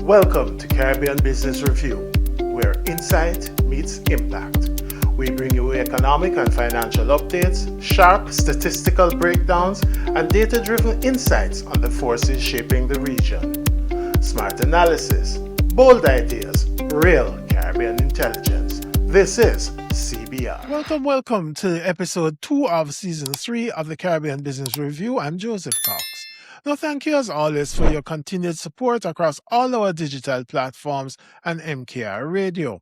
Welcome to Caribbean Business Review, where insight meets impact. We bring you economic and financial updates, sharp statistical breakdowns, and data-driven insights on the forces shaping the region. Smart analysis, bold ideas, real Caribbean intelligence. This is CBR. Welcome to episode 2 of season 3 of the Caribbean Business Review. I'm Joseph Cox. Now, thank you as always for your continued support across all our digital platforms and MKR Radio.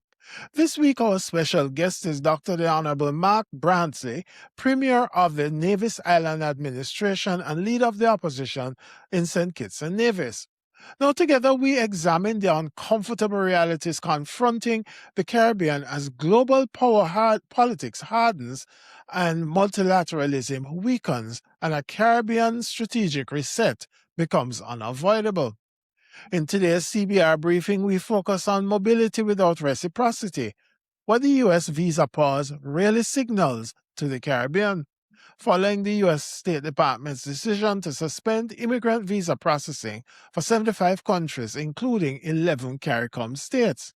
This week, our special guest is Dr. the Honorable Mark Brantley, Premier of the Nevis Island Administration and Leader of the Opposition in St. Kitts and Nevis. Now, together, we examine the uncomfortable realities confronting the Caribbean as global politics hardens and multilateralism weakens and a Caribbean strategic reset becomes unavoidable. In today's CBR briefing, we focus on mobility without reciprocity, what the U.S. visa pause really signals to the Caribbean, following the U.S. State Department's decision to suspend immigrant visa processing for 75 countries, including 11 CARICOM states.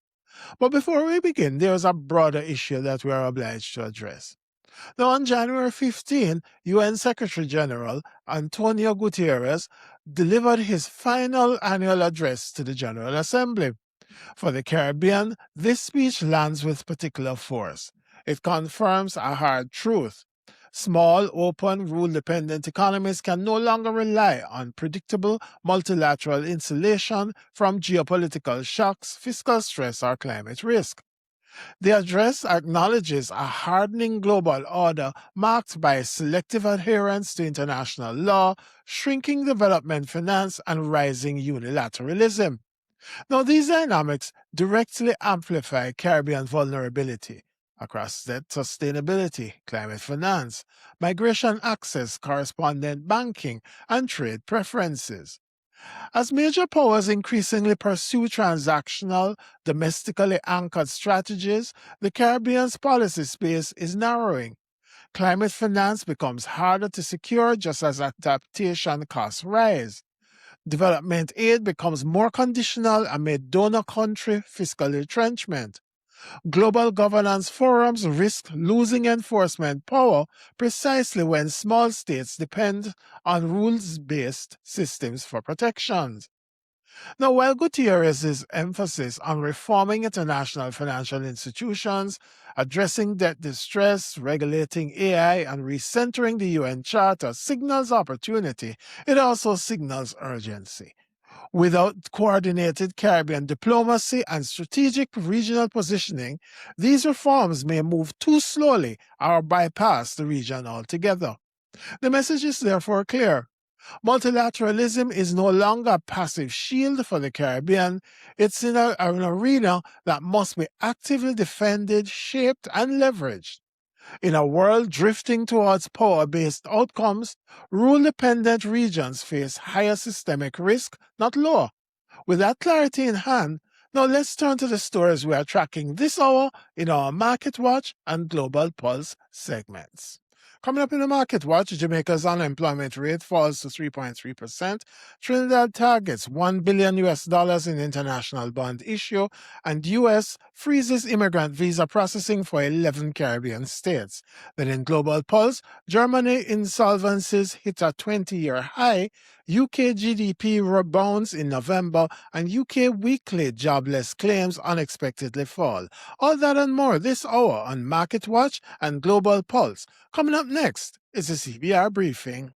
But before we begin, there is a broader issue that we are obliged to address. Now, on January 15, UN Secretary General Antonio Guterres delivered his final annual address to the General Assembly. For the Caribbean, this speech lands with particular force. It confirms a hard truth. Small, open, rule-dependent economies can no longer rely on predictable multilateral insulation from geopolitical shocks, fiscal stress, or climate risk. The address acknowledges a hardening global order marked by selective adherence to international law, shrinking development finance, and rising unilateralism. Now, these dynamics directly amplify Caribbean vulnerability across debt sustainability, climate finance, migration access, correspondent banking, and trade preferences. As major powers increasingly pursue transactional, domestically anchored strategies, the Caribbean's policy space is narrowing. Climate finance becomes harder to secure just as adaptation costs rise. Development aid becomes more conditional amid donor country fiscal retrenchment. Global governance forums risk losing enforcement power precisely when small states depend on rules-based systems for protections. Now, while Guterres' emphasis on reforming international financial institutions, addressing debt distress, regulating AI, and recentering the UN Charter signals opportunity, it also signals urgency. Without coordinated Caribbean diplomacy and strategic regional positioning, these reforms may move too slowly or bypass the region altogether. The message is therefore clear. Multilateralism is no longer a passive shield for the Caribbean. It's in an arena that must be actively defended, shaped, and leveraged. In a world drifting towards power-based outcomes, rule-dependent regions face higher systemic risk, not lower. With that clarity in hand, now let's turn to the stories we are tracking this hour in our Market Watch and Global Pulse segments. Coming up in the Market Watch, Jamaica's unemployment rate falls to 3.3%. Trinidad targets $1 billion in international bond issue, and U.S. freezes immigrant visa processing for 11 Caribbean states. Then in Global Pulse, Germany insolvencies hit a 20-year high, UK GDP rebounds in November, and UK weekly jobless claims unexpectedly fall. All that and more this hour on Market Watch and Global Pulse. Coming up next is the CBR Briefing.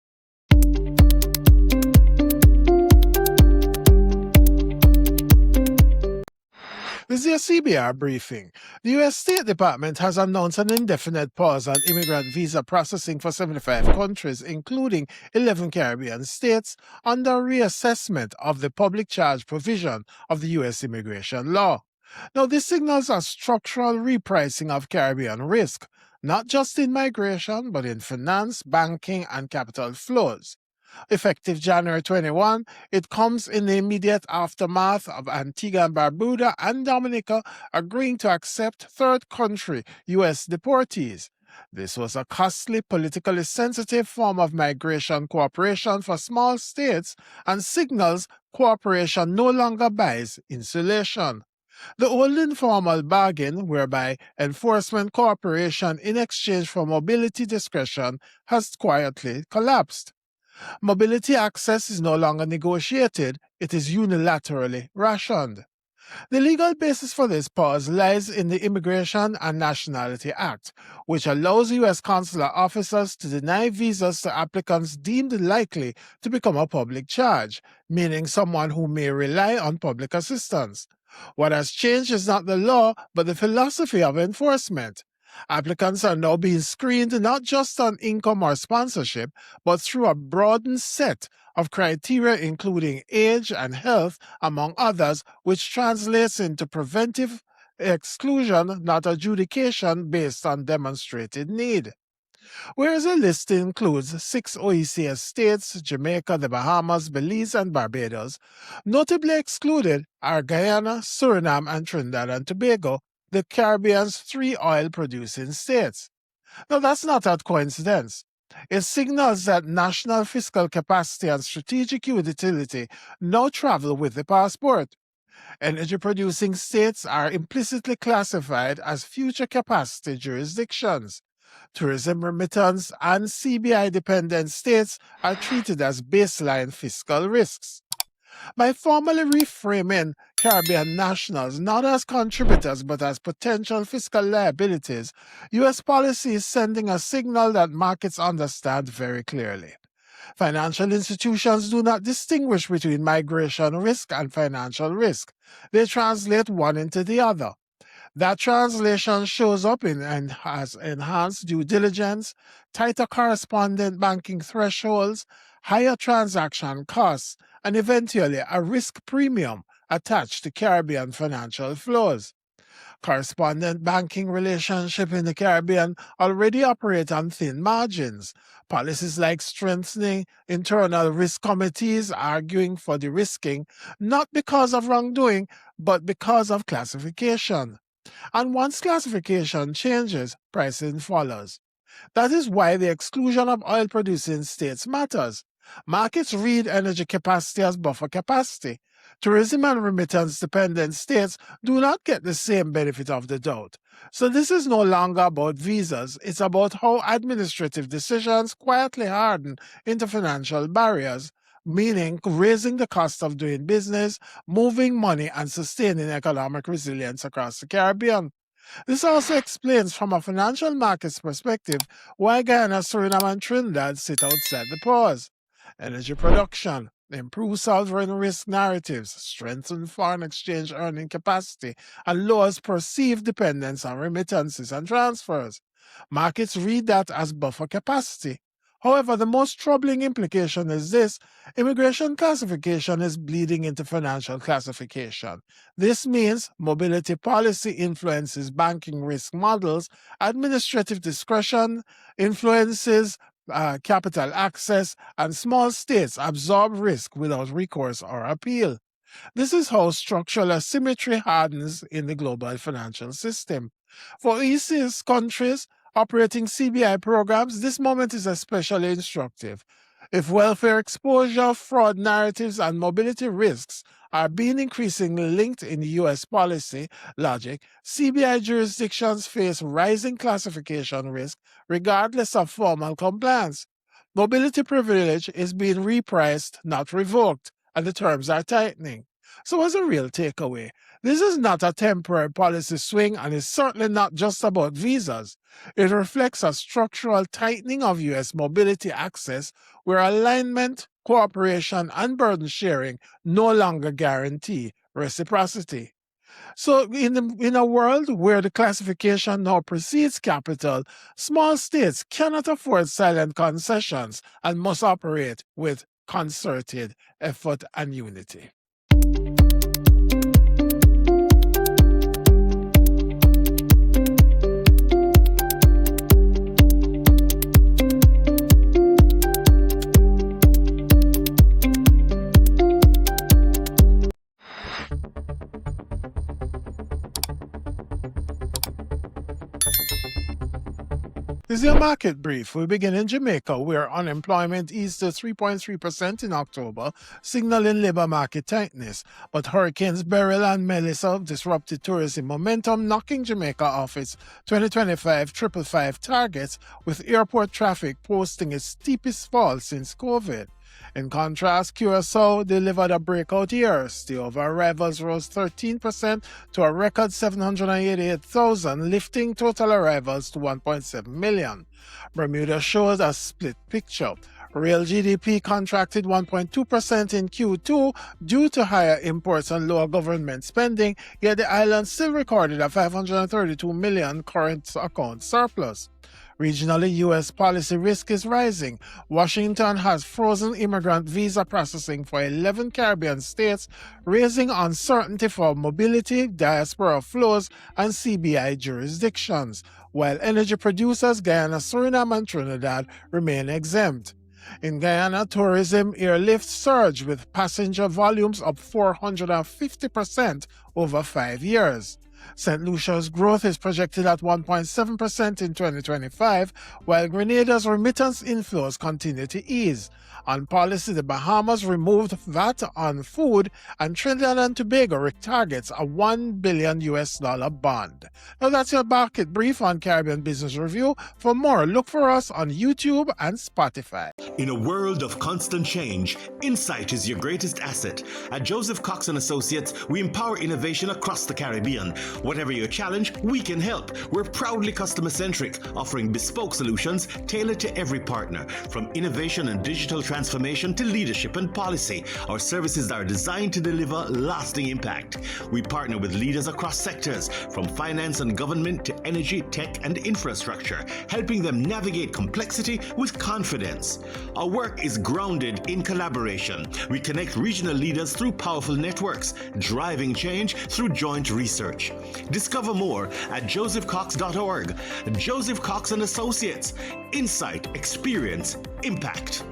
This is your CBR Briefing. The U.S. State Department has announced an indefinite pause on immigrant visa processing for 75 countries, including 11 Caribbean states, under reassessment of the public charge provision of the U.S. immigration law. Now, this signals a structural repricing of Caribbean risk, not just in migration, but in finance, banking, and capital flows. Effective January 21, it comes in the immediate aftermath of Antigua and Barbuda and Dominica agreeing to accept third country U.S. deportees. This was a costly, politically sensitive form of migration cooperation for small states and signals cooperation no longer buys insulation. The old informal bargain, whereby enforcement cooperation in exchange for mobility discretion, has quietly collapsed. Mobility access is no longer negotiated, it is unilaterally rationed. The legal basis for this pause lies in the Immigration and Nationality Act, which allows U.S. consular officers to deny visas to applicants deemed likely to become a public charge, meaning someone who may rely on public assistance. What has changed is not the law, but the philosophy of enforcement. Applicants are now being screened not just on income or sponsorship, but through a broadened set of criteria including age and health, among others, which translates into preventive exclusion, not adjudication based on demonstrated need. Whereas the list includes 6 OECS states, Jamaica, the Bahamas, Belize, and Barbados, notably excluded are Guyana, Suriname, and Trinidad and Tobago, the Caribbean's 3 oil-producing states. Now, that's not a coincidence. It signals that national fiscal capacity and strategic utility now travel with the passport. Energy-producing states are implicitly classified as future capacity jurisdictions. Tourism remittance and CBI-dependent states are treated as baseline fiscal risks. By formally reframing Caribbean nationals not as contributors but as potential fiscal liabilities, U.S. policy is sending a signal that markets understand very clearly. Financial institutions do not distinguish between migration risk and financial risk. They translate one into the other. That translation shows up in as enhanced due diligence, tighter correspondent banking thresholds, higher transaction costs, and eventually a risk premium attached to Caribbean financial flows. Correspondent banking relationships in the Caribbean already operate on thin margins. Policies like strengthening internal risk committees arguing for de-risking, not because of wrongdoing, but because of classification. And once classification changes, pricing follows. That is why the exclusion of oil-producing states matters. Markets read energy capacity as buffer capacity. Tourism and remittance-dependent states do not get the same benefit of the doubt. So this is no longer about visas. It's about how administrative decisions quietly harden into financial barriers, meaning raising the cost of doing business, moving money, and sustaining economic resilience across the Caribbean. This also explains from a financial markets perspective why Guyana, Suriname, and Trinidad sit outside the pause. Energy production, improve sovereign risk narratives, strengthen foreign exchange earning capacity, and lowers perceived dependence on remittances and transfers. Markets read that as buffer capacity. However, the most troubling implication is this: immigration classification is bleeding into financial classification. This means mobility policy influences banking risk models, administrative discretion influences capital access, and small states absorb risk without recourse or appeal. This is how structural asymmetry hardens in the global financial system. For ECS countries operating CBI programs, this moment is especially instructive. If welfare exposure, fraud narratives, and mobility risks are being increasingly linked in U.S. policy logic, CBI jurisdictions face rising classification risk regardless of formal compliance. Mobility privilege is being repriced, not revoked, and the terms are tightening. So as a real takeaway, this is not a temporary policy swing and is certainly not just about visas. It reflects a structural tightening of U.S. mobility access where alignment, cooperation, and burden sharing no longer guarantee reciprocity. So in a world where the classification now precedes capital, small states cannot afford silent concessions and must operate with concerted effort and unity. This is your market brief. We begin in Jamaica, where unemployment eased to 3.3% in October, signaling labor market tightness. But hurricanes Beryl and Melissa disrupted tourism momentum, knocking Jamaica off its 2025 555 targets, with airport traffic posting its steepest fall since COVID. In contrast, Curacao delivered a breakout year. Stay-over arrivals rose 13% to a record 788,000, lifting total arrivals to 1.7 million. Bermuda shows a split picture. Real GDP contracted 1.2% in Q2 due to higher imports and lower government spending, yet the island still recorded a 532 million current account surplus. Regionally, U.S. policy risk is rising. Washington has frozen immigrant visa processing for 11 Caribbean states, raising uncertainty for mobility, diaspora flows, and CBI jurisdictions, while energy producers Guyana, Suriname, and Trinidad remain exempt. In Guyana, tourism airlift surged with passenger volumes up 450% over 5 years. St. Lucia's growth is projected at 1.7% in 2025, while Grenada's remittance inflows continue to ease. On policy, the Bahamas removed VAT on food, and Trinidad and Tobago targets a $1 billion bond. Now that's your market brief on Caribbean Business Review. For more, look for us on YouTube and Spotify. In a world of constant change, insight is your greatest asset. At Joseph Cox & Associates, we empower innovation across the Caribbean. Whatever your challenge, we can help. We're proudly customer-centric, offering bespoke solutions tailored to every partner. From innovation and digital transformation to leadership and policy, our services are designed to deliver lasting impact. We partner with leaders across sectors, from finance and government to energy, tech, and infrastructure, helping them navigate complexity with confidence. Our work is grounded in collaboration. We connect regional leaders through powerful networks, driving change through joint research. Discover more at josephcox.org. Joseph Cox & Associates. Insight, experience, impact.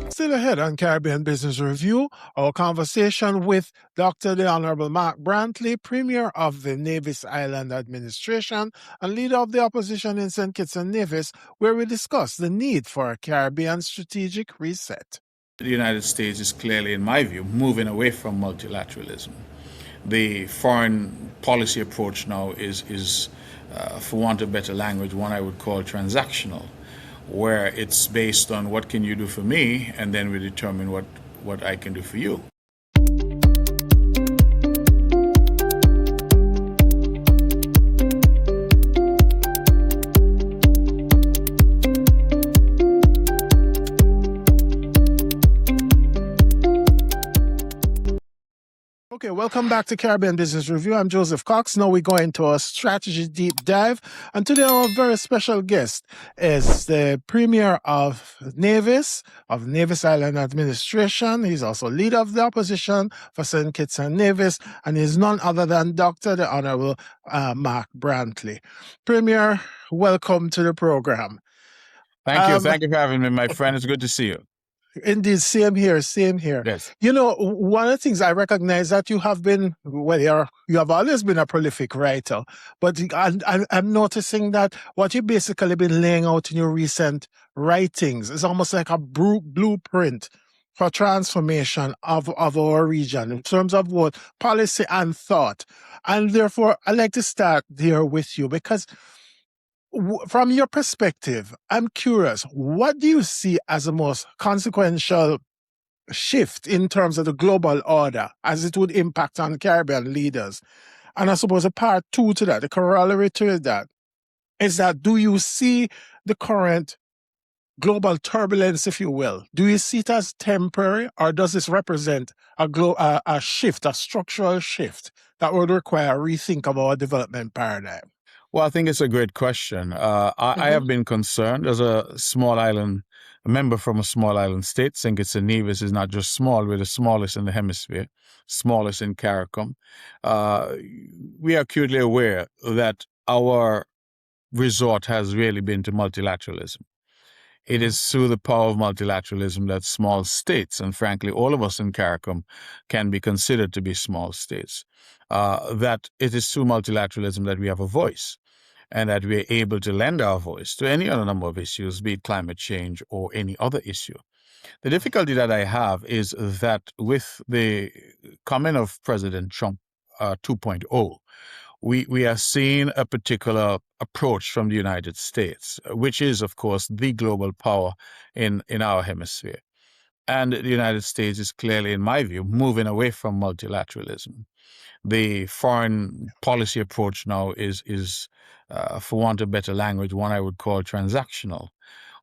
Still ahead on Caribbean Business Review, our conversation with Dr. the Honorable Mark Brantley, Premier of the Nevis Island Administration and Leader of the Opposition in St. Kitts and Nevis, where we discuss the need for a Caribbean strategic reset. The United States is clearly, in my view, moving away from multilateralism. The foreign policy approach now is for want of better language, one I would call transactional, where it's based on what can you do for me, and then we determine what I can do for you. Okay, welcome back to Caribbean Business Review. I'm Joseph Cox. Now we go into a strategy deep dive. And today our very special guest is the Premier of Nevis Island Administration. He's also leader of the opposition for St. Kitts and Nevis, and he's none other than Dr. the Honorable Mark Brantley. Premier, welcome to the program. Thank you. Thank you for having me, my friend. It's good to see you. Indeed, same here. Yes. You know, one of the things I recognize that you have been, you have always been a prolific writer, but I'm noticing that what you've basically been laying out in your recent writings is almost like a blueprint for transformation of our region in terms of what policy and thought. And therefore, I'd like to start there with you because from your perspective, I'm curious, what do you see as the most consequential shift in terms of the global order as it would impact on Caribbean leaders? And I suppose a part two to that, the corollary to that, is that do you see the current global turbulence, if you will, do you see it as temporary, or does this represent a shift, a structural shift that would require a rethink of our development paradigm? Well, I think it's a great question. I have been concerned as a member from a small island state. St. Kitts and Nevis is not just small, we're the smallest in the hemisphere, smallest in CARICOM. We are acutely aware that our resort has really been to multilateralism. It is through the power of multilateralism that small states, and frankly, all of us in CARICOM can be considered to be small states, that it is through multilateralism that we have a voice. and that we're able to lend our voice to any other number of issues, be it climate change or any other issue. The difficulty that I have is that with the coming of President Trump 2.0, we are seeing a particular approach from the United States, which is, of course, the global power in our hemisphere. And the United States is clearly, in my view, moving away from multilateralism. The foreign policy approach now is for want of better language, one I would call transactional,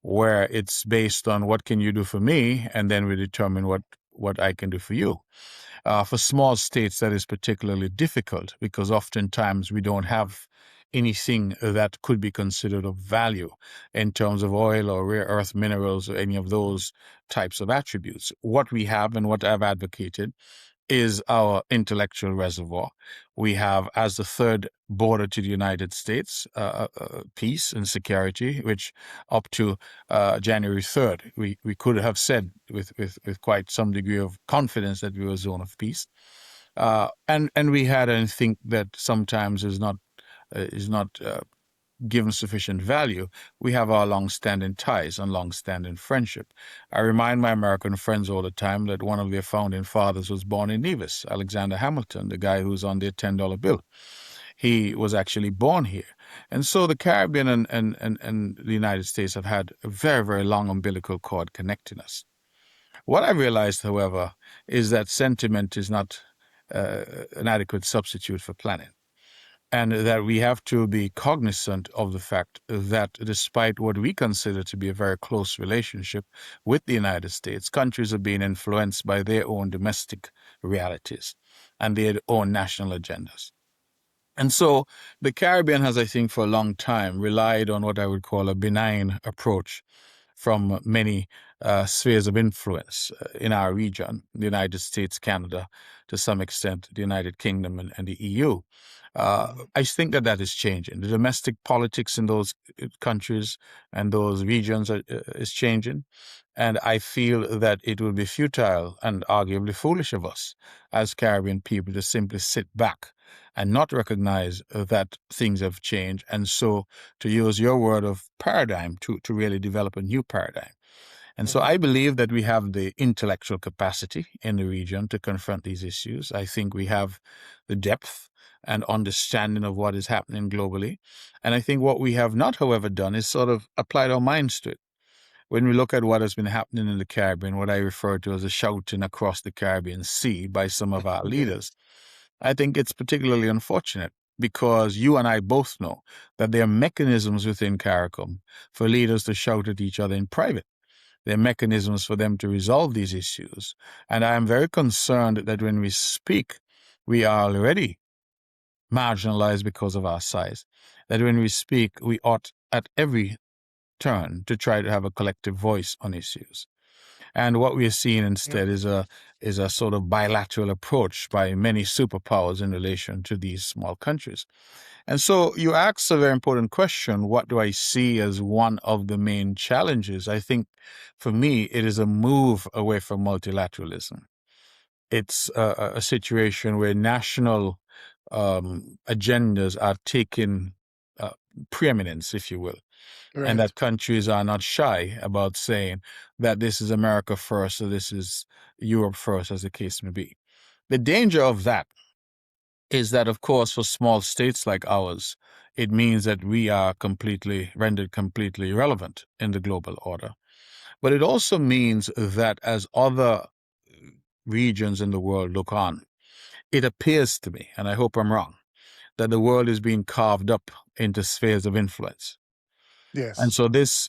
where it's based on what can you do for me, and then we determine what I can do for you. For small states, that is particularly difficult because oftentimes we don't have anything that could be considered of value in terms of oil or rare earth minerals or any of those types of attributes. What we have and what I've advocated is our intellectual reservoir. We have, as the third border to the United States, peace and security, which up to January 3rd, we could have said with quite some degree of confidence that we were a zone of peace. And we had, I think, that sometimes is not given sufficient value. We have our long-standing ties and long-standing friendship. I remind my American friends all the time that one of their founding fathers was born in Nevis, Alexander Hamilton, the guy who's on their $10 bill. He was actually born here. And so the Caribbean and the United States have had a very, very long umbilical cord connecting us. What I realized, however, is that sentiment is not an adequate substitute for planning. And that we have to be cognizant of the fact that despite what we consider to be a very close relationship with the United States, countries are being influenced by their own domestic realities and their own national agendas. And so the Caribbean has, I think, for a long time relied on what I would call a benign approach from many spheres of influence in our region, the United States, Canada, to some extent, the United Kingdom and the EU. I think that is changing. The domestic politics in those countries and those regions is changing. And I feel that it would be futile and arguably foolish of us as Caribbean people to simply sit back and not recognize that things have changed. And so to use your word of paradigm, to really develop a new paradigm. And so I believe that we have the intellectual capacity in the region to confront these issues. I think we have the depth and understanding of what is happening globally. And I think what we have not, however, done is sort of applied our minds to it. When we look at what has been happening in the Caribbean, what I refer to as a shouting across the Caribbean Sea by some of our leaders, I think it's particularly unfortunate because you and I both know that there are mechanisms within CARICOM for leaders to shout at each other in private. There are mechanisms for them to resolve these issues. And I am very concerned that when we speak, we are already marginalized because of our size. That when we speak, we ought at every turn to try to have a collective voice on issues. And what we are seeing instead is a sort of bilateral approach by many superpowers in relation to these small countries. And so you ask a very important question, what do I see as one of the main challenges? I think for me, it is a move away from multilateralism. It's a situation where national agendas are taking preeminence, if you will. Right. And that countries are not shy about saying that this is America first or this is Europe first, as the case may be. The danger of that is that, of course, for small states like ours, it means that we are rendered completely irrelevant in the global order. But it also means that as other regions in the world look on, it appears to me, and I hope I'm wrong, that the world is being carved up into spheres of influence. Yes. And so this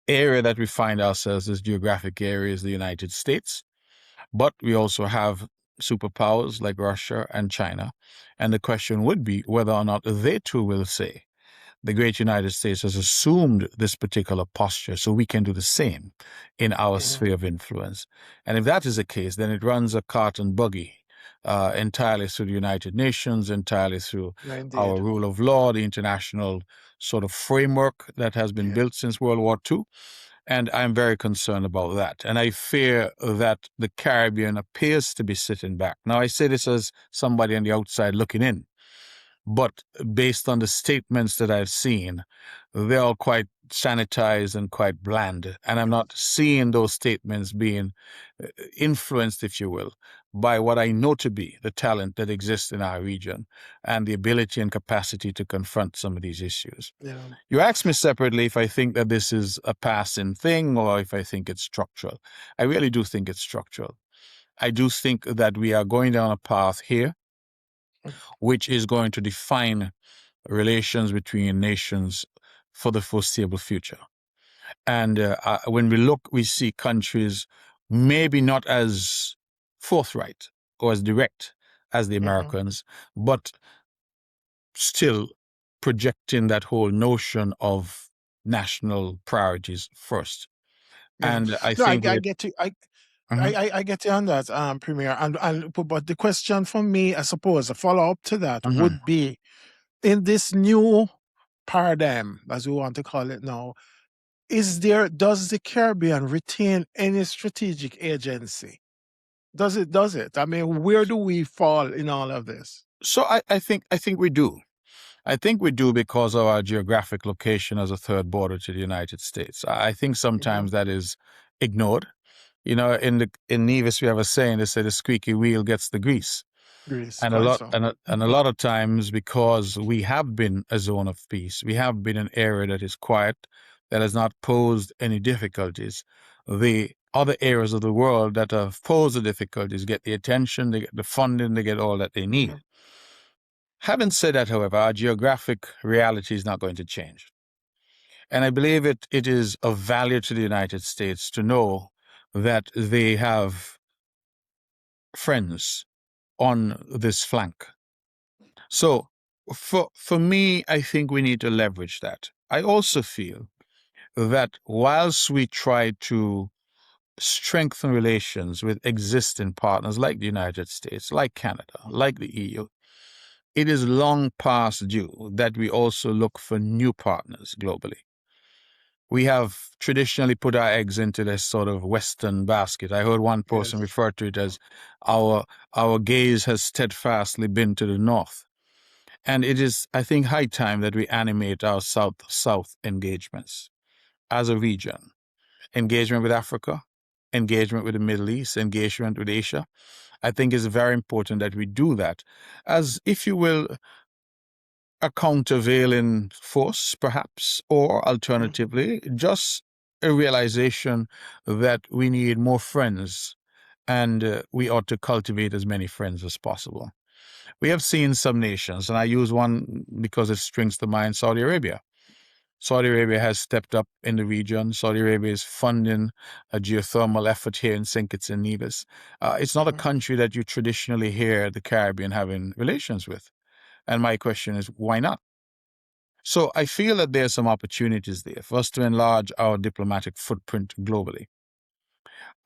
area that we find ourselves, this geographic area, is the United States. But we also have superpowers like Russia and China. And the question would be whether or not they too will say, the great United States has assumed this particular posture, so we can do the same in our sphere of influence. And if that is the case, then it runs a cart and buggy entirely through the United Nations, entirely through our rule of law, the international sort of framework that has been built since World War II. And I'm very concerned about that. And I fear that the Caribbean appears to be sitting back. Now, I say this as somebody on the outside looking in. but based on the statements that I've seen, they're all quite sanitized and quite bland. And I'm not seeing those statements being influenced, if you will, by what I know to be the talent that exists in our region and the ability and capacity to confront some of these issues. Yeah. You asked me separately if I think that this is a passing thing or if I think it's structural. I really do think it's structural. I do think that we are going down a path here which is going to define relations between nations for the foreseeable future. And when we look, we see countries maybe not as forthright or as direct as the Americans, but still projecting that whole notion of national priorities first. Yeah. And I No, I think that, get you. Mhm. I get you on that, Premier. But the question for me, I suppose, a follow up to that would be, in this new paradigm, as we want to call it now, does the Caribbean retain any strategic agency? Does it? I mean, where do we fall in all of this? So I think we do. I think we do because of our geographic location as a third border to the United States. I think sometimes that is ignored. You know, in Nevis we have a saying, they say the squeaky wheel gets the grease. Greece, And a quite lot so. and a lot of times, because we have been a zone of peace, we have been an area that is quiet, that has not posed any difficulties. The other areas of the world that have posed the difficulties get the attention, they get the funding, they get all that they need. Having said that, however, our geographic reality is not going to change. And I believe it is of value to the United States to know that they have friends on this flank. So for me, I think we need to leverage that. I also feel that whilst we try to strengthen relations with existing partners like the United States, like Canada, like the EU, it is long past due that we also look for new partners globally. We have traditionally put our eggs into this sort of Western basket. I heard one person refer to it as our gaze has steadfastly been to the north. And it is, I think, high time that we animate our South-South engagements as a region. Engagement with Africa, engagement with the Middle East, engagement with Asia. I think it's very important that we do that as, if you will, a countervailing force, perhaps, or alternatively, just a realization that we need more friends and we ought to cultivate as many friends as possible. We have seen some nations, and I use one because it springs to mind, Saudi Arabia. Saudi Arabia has stepped up in the region. Saudi Arabia is funding a geothermal effort here in St. Kitts and Nevis. It's not a country that you traditionally hear the Caribbean having relations with. And my question is, why not? So I feel that there are some opportunities there for us to enlarge our diplomatic footprint globally.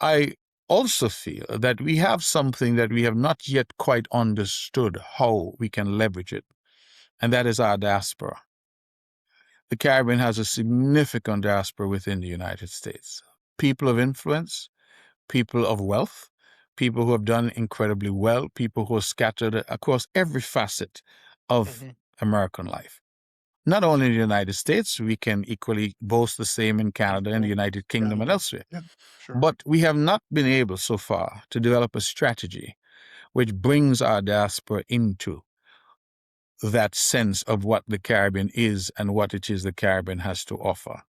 I also feel that we have something that we have not yet quite understood how we can leverage it, and that is our diaspora. The Caribbean has a significant diaspora within the United States. People of influence, people of wealth, people who have done incredibly well, people who are scattered across every facet of American life. Not only in the United States, we can equally boast the same in Canada and the United Kingdom and elsewhere. Yeah, sure. But we have not been able so far to develop a strategy which brings our diaspora into that sense of what the Caribbean is and what it is the Caribbean has to offer.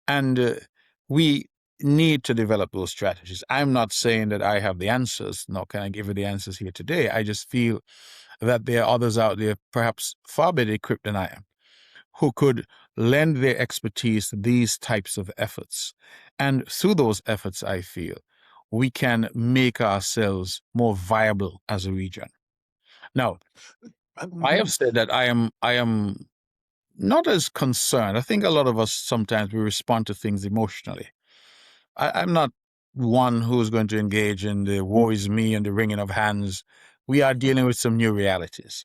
And we need to develop those strategies. I'm not saying that I have the answers, nor can I give you the answers here today. I just feel that there are others out there, perhaps far better equipped than I am, who could lend their expertise to these types of efforts. And through those efforts, I feel, we can make ourselves more viable as a region. Now, I have said that I am not as concerned. I think a lot of us sometimes we respond to things emotionally. I'm not one who's going to engage in the woe is me and the wringing of hands. We are dealing with some new realities.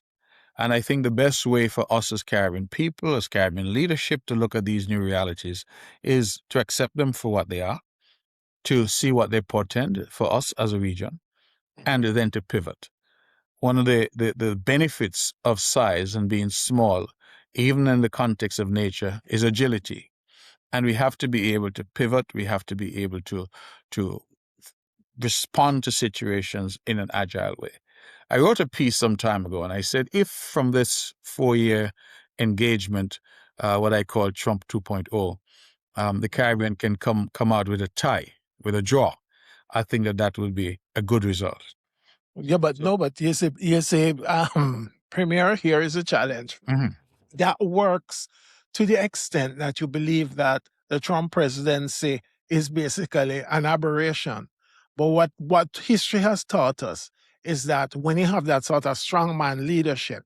And I think the best way for us as Caribbean people, as Caribbean leadership, to look at these new realities is to accept them for what they are, to see what they portend for us as a region, and then to pivot. one of the benefits of size and being small, even in the context of nature, is agility. And we have to be able to pivot. We have to be able to respond to situations in an agile way. I wrote a piece some time ago, and I said, if from this 4-year engagement, what I call Trump 2.0, the Caribbean can come out with a tie, with a draw, I think that will be a good result. Yeah, but you say, Premier, here is a challenge. That works to the extent that you believe that the Trump presidency is basically an aberration. But what history has taught us is that when you have that sort of strongman leadership,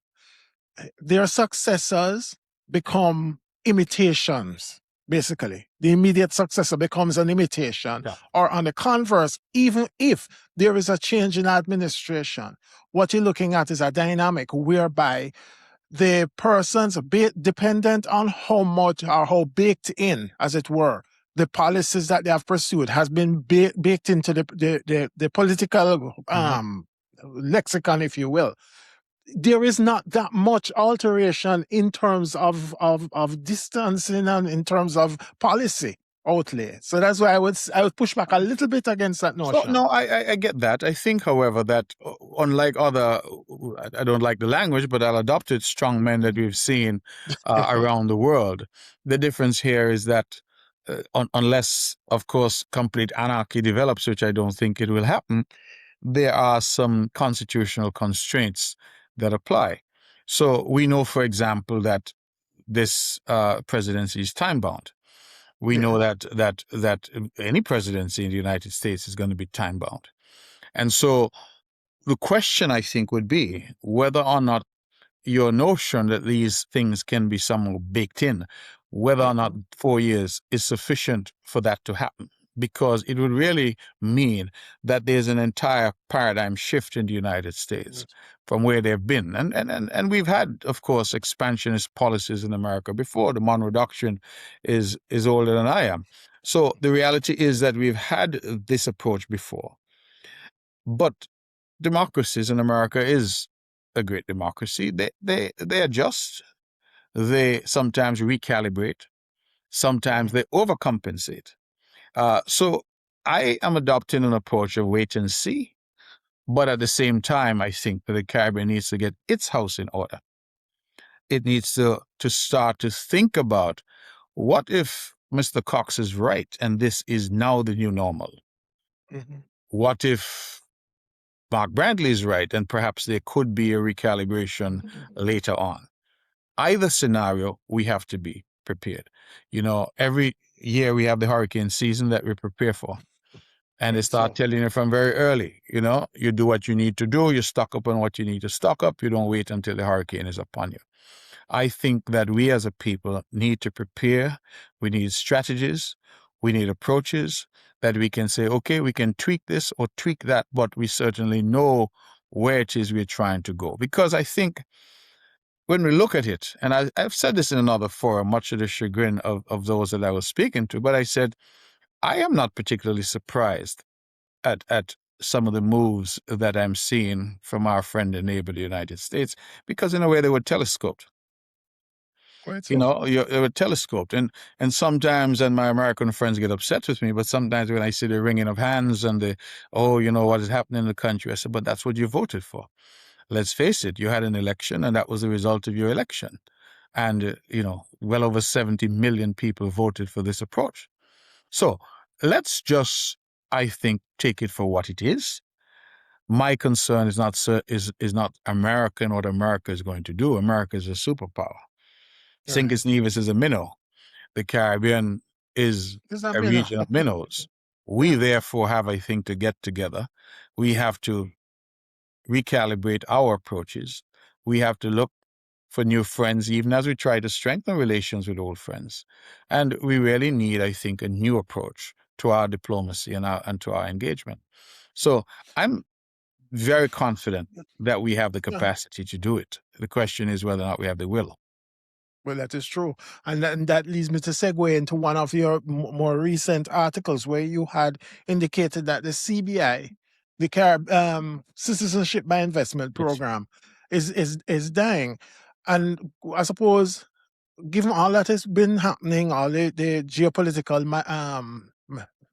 their successors become imitations, basically. The immediate successor becomes an imitation. Yeah. Or on the converse, even if there is a change in administration, what you're looking at is a dynamic whereby the persons dependent on how much or how baked in, as it were, the policies that they have pursued has been baked into the political lexicon, if you will. There is not that much alteration in terms of distancing and in terms of policy outlay. So that's why I would push back a little bit against that notion. So, no, I get that. I think, however, that unlike other, I don't like the language, but I'll adopt it, strong men that we've seen around the world, the difference here is that unless, of course, complete anarchy develops, which I don't think it will happen, there are some constitutional constraints that apply. So we know, for example, that this presidency is time-bound. We know that any presidency in the United States is going to be time-bound. And so the question, I think, would be whether or not your notion that these things can be somehow baked in, whether or not 4 years is sufficient for that to happen. Because it would really mean that there's an entire paradigm shift in the United States from where they've been. And we've had, of course, expansionist policies in America before. The Monroe Doctrine is older than I am. So the reality is that we've had this approach before. But democracies in America is a great democracy. They adjust. They sometimes recalibrate. Sometimes they overcompensate. So I am adopting an approach of wait and see, but at the same time, I think that the Caribbean needs to get its house in order. It needs to start to think about, what if Mr. Cox is right and this is now the new normal? What if Mark Brantley is right and perhaps there could be a recalibration later on? Either scenario, we have to be prepared. You know, every year we have the hurricane season that we prepare for. And they start telling you from very early, you know, you do what you need to do, you stock up on what you need to stock up, you don't wait until the hurricane is upon you. I think that we as a people need to prepare. We need strategies, we need approaches that we can say, okay, we can tweak this or tweak that, but we certainly know where it is we're trying to go. Because I think when we look at it, and I've said this in another forum, much to the chagrin of those that I was speaking to, but I said, I am not particularly surprised at some of the moves that I'm seeing from our friend and neighbor, the United States, because in a way they were telescoped. You know, they were telescoped. And sometimes, and my American friends get upset with me, but sometimes when I see the wringing of hands and you know, what is happening in the country, I said, but that's what you voted for. Let's face it, you had an election, and that was the result of your election. And, you know, well over 70 million people voted for this approach. So let's just, I think, take it for what it is. My concern is not America and what America is going to do. America is a superpower. St. Kitts Nevis is a minnow. The Caribbean is a region of minnows. We therefore have, I think, to get together. We have to recalibrate our approaches. We have to look for new friends, even as we try to strengthen relations with old friends. And we really need, I think, a new approach to our diplomacy and to our engagement. So I'm very confident that we have the capacity to do it. The question is whether or not we have the will. Well, that is true. And that leads me to segue into one of your more recent articles where you had indicated that the CBI citizenship by investment program is dying, and I suppose, given all that has been happening, all the geopolitical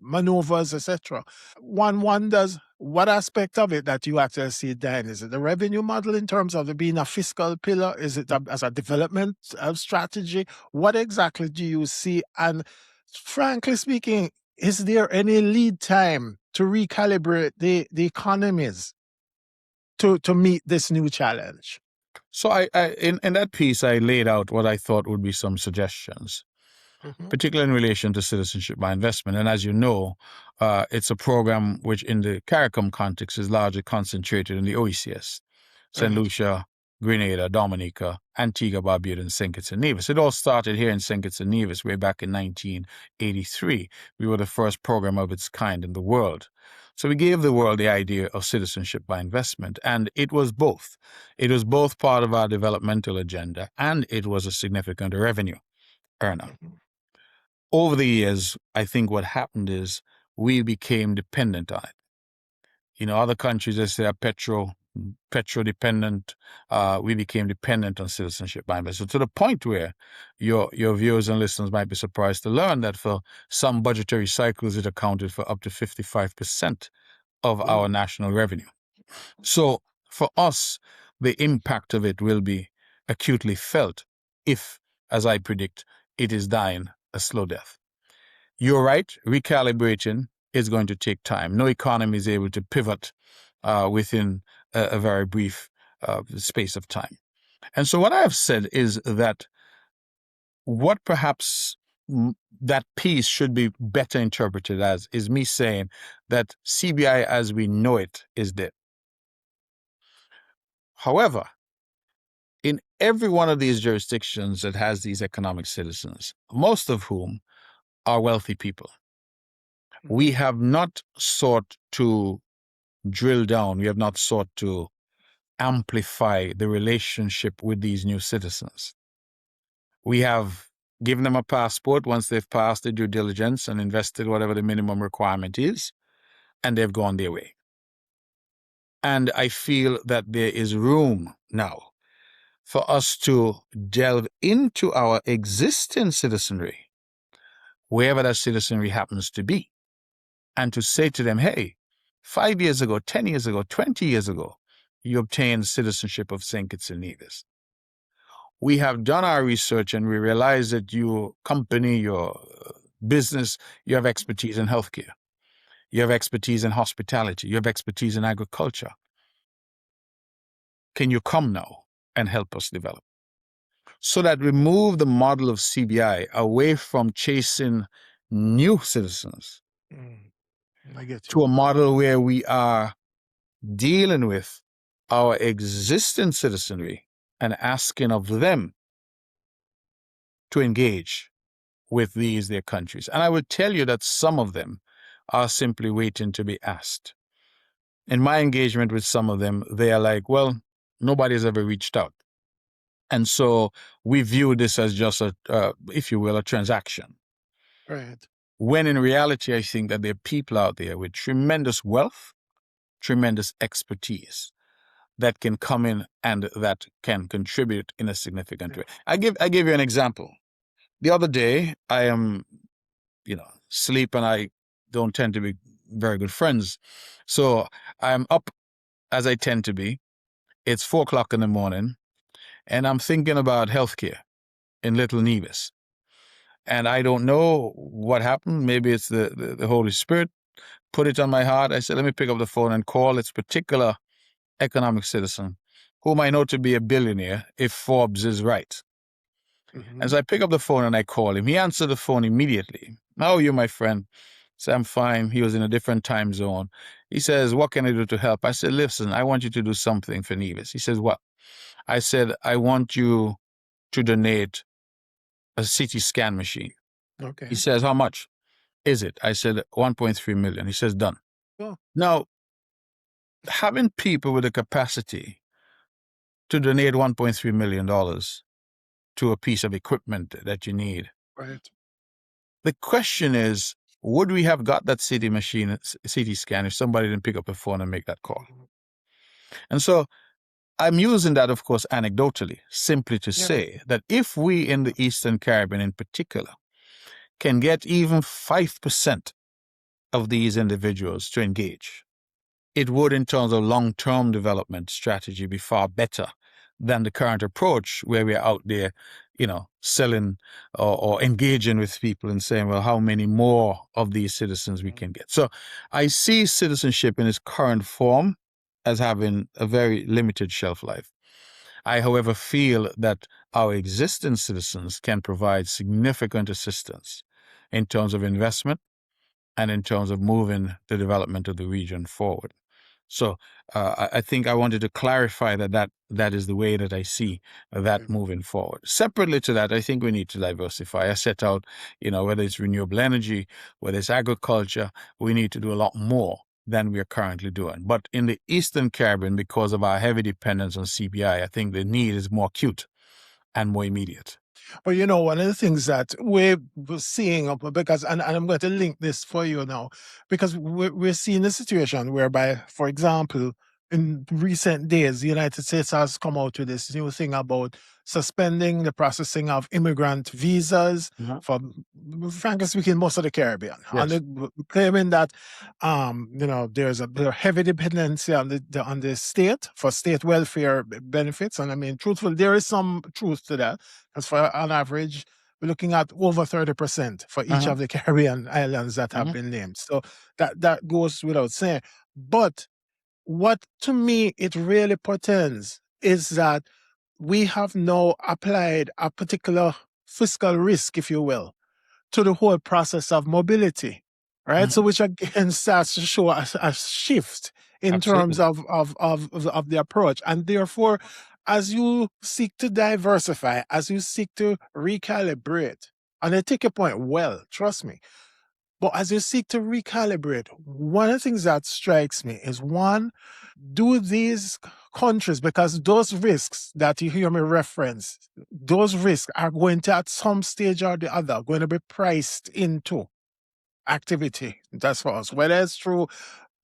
maneuvers, etc., one wonders what aspect of it that you actually see dying. Is it the revenue model in terms of it being a fiscal pillar? Is it as a development strategy? What exactly do you see? And frankly speaking, is there any lead time to recalibrate the economies to meet this new challenge? So in that piece, I laid out what I thought would be some suggestions, particularly in relation to citizenship by investment. And as you know, it's a program which in the CARICOM context is largely concentrated in the OECS, St. Lucia, Grenada, Dominica, Antigua, Barbuda, and St. Kitts and Nevis. It all started here in St. Kitts and Nevis way back in 1983. We were the first program of its kind in the world. So we gave the world the idea of citizenship by investment, and it was both. It was both part of our developmental agenda, and it was a significant revenue earner. Over the years, I think what happened is we became dependent on it. You know, other countries, they say, are petrol dependent. We became dependent on citizenship by investment. So to the point where your viewers and listeners might be surprised to learn that for some budgetary cycles, it accounted for up to 55% of our national revenue. So for us, the impact of it will be acutely felt if, as I predict, it is dying a slow death. You're right, recalibrating is going to take time. No economy is able to pivot within a very brief space of time. And so what I have said is that what perhaps that piece should be better interpreted as is me saying that CBI as we know it is dead. However, in every one of these jurisdictions that has these economic citizens, most of whom are wealthy people, we have not sought to drill down, we have not sought to amplify the relationship with these new citizens. We have given them a passport once they've passed the due diligence and invested whatever the minimum requirement is, and they've gone their way. And I feel that there is room now for us to delve into our existing citizenry, wherever that citizenry happens to be, and to say to them, hey, 5 years ago, 10 years ago, 20 years ago, you obtained citizenship of St. Kitts and Nevis. We have done our research and we realize that your company, your business, you have expertise in healthcare. You have expertise in hospitality. You have expertise in agriculture. Can you come now and help us develop? So that we move the model of CBI away from chasing new citizens to a model where we are dealing with our existing citizenry and asking of them to engage with their countries. And I will tell you that some of them are simply waiting to be asked. In my engagement with some of them, they are like, well, nobody's ever reached out. And so we view this as just if you will, a transaction. Right. When in reality, I think that there are people out there with tremendous wealth, tremendous expertise that can come in and that can contribute in a significant way. I give you an example. The other day, I am, sleep and I don't tend to be very good friends. So I'm up as I tend to be. It's 4 o'clock in the morning and I'm thinking about healthcare in Little Nevis. And I don't know what happened. Maybe it's the Holy Spirit put it on my heart. I said, let me pick up the phone and call this particular economic citizen whom I know to be a billionaire if Forbes is right. And so I pick up the phone and I call him. He answered the phone immediately. How are you, my friend? I said, I'm fine. He was in a different time zone. He says, what can I do to help? I said, listen, I want you to do something for Nevis. He says, what? I said, I want you to donate a CT scan machine. Okay. He says, how much is it? I said, 1.3 million. He says, done. Oh. Now, having people with the capacity to donate $1.3 million to a piece of equipment that you need. Right. The question is, would we have got that CT scan if somebody didn't pick up the phone and make that call? And so I'm using that, of course, anecdotally, simply to say that if we in the Eastern Caribbean in particular can get even 5% of these individuals to engage, it would, in terms of long-term development strategy, be far better than the current approach where we're out there, selling or engaging with people and saying, well, how many more of these citizens we can get. So I see citizenship in its current form as having a very limited shelf life. I, however, feel that our existing citizens can provide significant assistance in terms of investment and in terms of moving the development of the region forward. So I think I wanted to clarify that is the way that I see that moving forward. Separately to that, I think we need to diversify. I set out, whether it's renewable energy, whether it's agriculture, we need to do a lot more than we are currently doing. But in the Eastern Caribbean, because of our heavy dependence on CBI, I think the need is more acute and more immediate. But one of the things that we're seeing, because, and I'm going to link this for you now, because we're seeing a situation whereby, for example, in recent days, the United States has come out with this new thing about suspending the processing of immigrant visas for, frankly speaking, most of the Caribbean, and claiming that, there's a heavy dependency on the state for state welfare benefits. And I mean, truthfully, there is some truth to that. As for on average, we're looking at over 30% for each of the Caribbean islands that have been named. So that goes without saying. But what to me it really portends is that we have now applied a particular fiscal risk, if you will, to the whole process of mobility, right? So which again starts to show a shift in terms of the approach. And therefore, as you seek to diversify, as you seek to recalibrate, and I take your point well, trust me, but as you seek to recalibrate, one of the things that strikes me is, one, do these countries, because those risks that you hear me reference, those risks are going to, at some stage or the other, going to be priced into activity. That's for us, whether it's through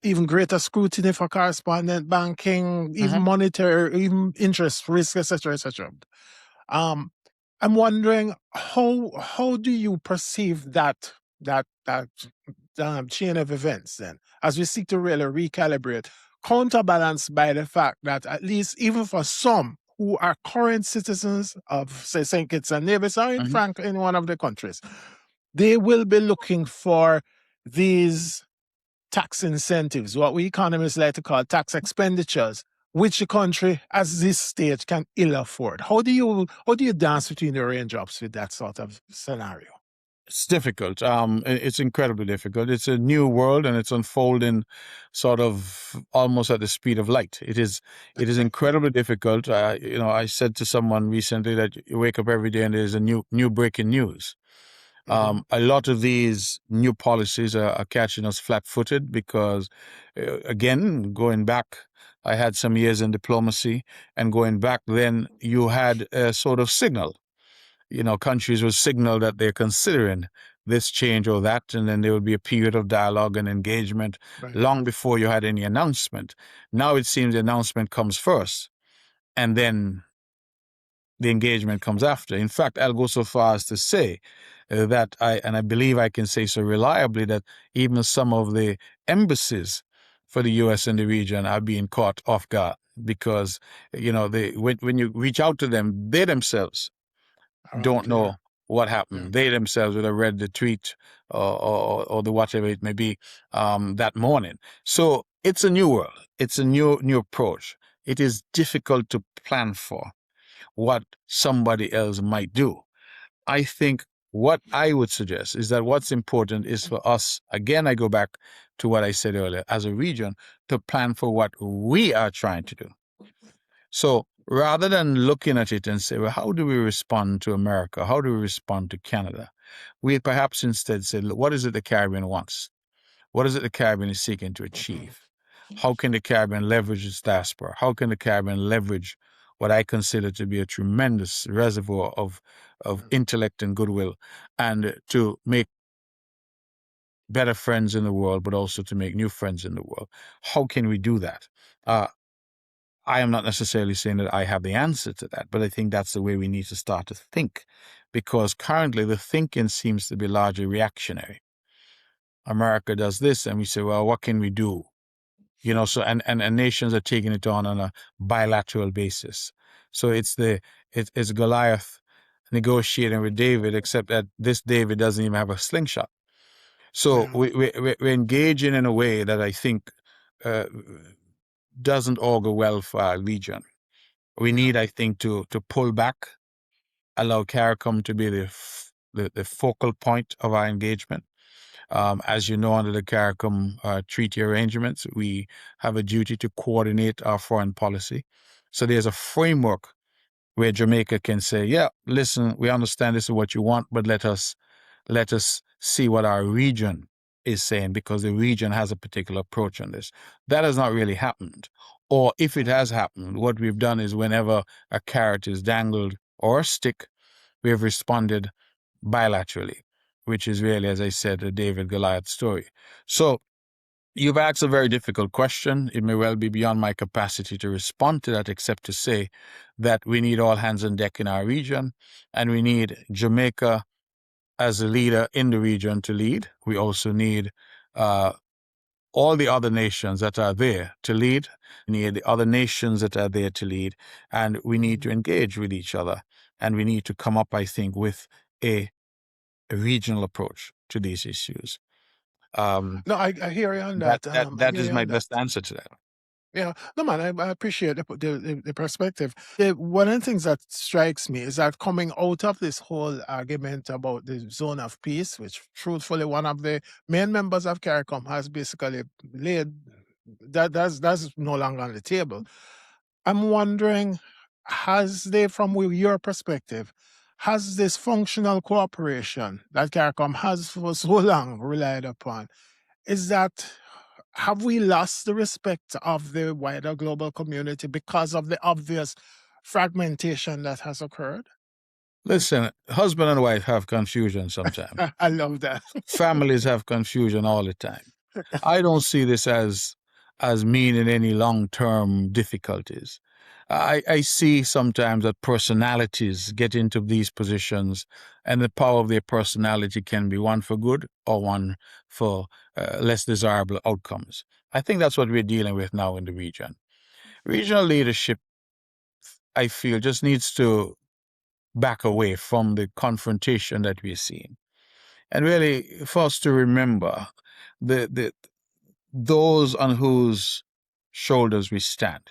even greater scrutiny for correspondent banking, even monetary, even interest risk, etc., etc. I'm wondering how do you perceive that chain of events then, as we seek to really recalibrate, counterbalanced by the fact that at least even for some who are current citizens of, say, St. Kitts and Nevis or in one of the countries, they will be looking for these tax incentives, what we economists like to call tax expenditures, which the country, as this stage, can ill afford. How do you dance between the raindrops with that sort of scenario? It's difficult. It's incredibly difficult. It's a new world, and it's unfolding sort of almost at the speed of light. It is incredibly difficult. I said to someone recently that you wake up every day and there's a new breaking news. A lot of these new policies are catching us flat-footed because, again, going back, I had some years in diplomacy, and going back then, you had a sort of signal. Countries will signal that they're considering this change or that, and then there would be a period of dialogue and engagement long before you had any announcement. Now it seems the announcement comes first, and then the engagement comes after. In fact, I'll go so far as to say that I believe I can say so reliably, that even some of the embassies for the U.S. in the region are being caught off guard because, when you reach out to them, they themselves don't know what happened. They themselves would have read the tweet or the whatever it may be that morning. So it's a new world. It's a new approach. It is difficult to plan for what somebody else might do. I think what I would suggest is that what's important is for us, again, I go back to what I said earlier, as a region, to plan for what we are trying to do. So rather than looking at it and say, well, how do we respond to America? How do we respond to Canada? We perhaps instead say, look, what is it the Caribbean wants? What is it the Caribbean is seeking to achieve? How can the Caribbean leverage its diaspora? How can the Caribbean leverage what I consider to be a tremendous reservoir of intellect and goodwill, and to make better friends in the world, but also to make new friends in the world. How can we do that? I am not necessarily saying that I have the answer to that, but I think that's the way we need to start to think, because currently the thinking seems to be largely reactionary. America does this, and we say, well, what can we do? So and nations are taking it on a bilateral basis. So it's Goliath negotiating with David, except that this David doesn't even have a slingshot. So we're engaging in a way that I think doesn't augur well for our region. We need, I think, to pull back, allow CARICOM to be the focal point of our engagement. As you know, under the CARICOM treaty arrangements, we have a duty to coordinate our foreign policy. So there's a framework where Jamaica can say, yeah, listen, we understand this is what you want, but let us see what our region is saying, because the region has a particular approach on this. That has not really happened. Or if it has happened, what we've done is whenever a carrot is dangled or a stick, we have responded bilaterally, which is really, as I said, a David Goliath story. So you've asked a very difficult question. It may well be beyond my capacity to respond to that, except to say that we need all hands on deck in our region, and we need Jamaica as a leader in the region to lead. We also need all the other nations that are there to lead. We need the other nations that are there to lead, and we need to engage with each other, and we need to come up, I think, with a regional approach to these issues. No, I hear you on that. That is my best answer to that. Yeah, no, man, I appreciate the perspective. One of the things that strikes me is that coming out of this whole argument about the zone of peace, which truthfully one of the main members of CARICOM has basically laid, that's no longer on the table. I'm wondering, from your perspective, has this functional cooperation that CARICOM has for so long relied upon, have we lost the respect of the wider global community because of the obvious fragmentation that has occurred? Listen, husband and wife have confusion sometimes. I love that. Families have confusion all the time. I don't see this as meaning any long-term difficulties. I see sometimes that personalities get into these positions, and the power of their personality can be one for good or one for less desirable outcomes. I think that's what we're dealing with now in the region. Regional leadership, I feel, just needs to back away from the confrontation that we're seeing, and really for us to remember those on whose shoulders we stand,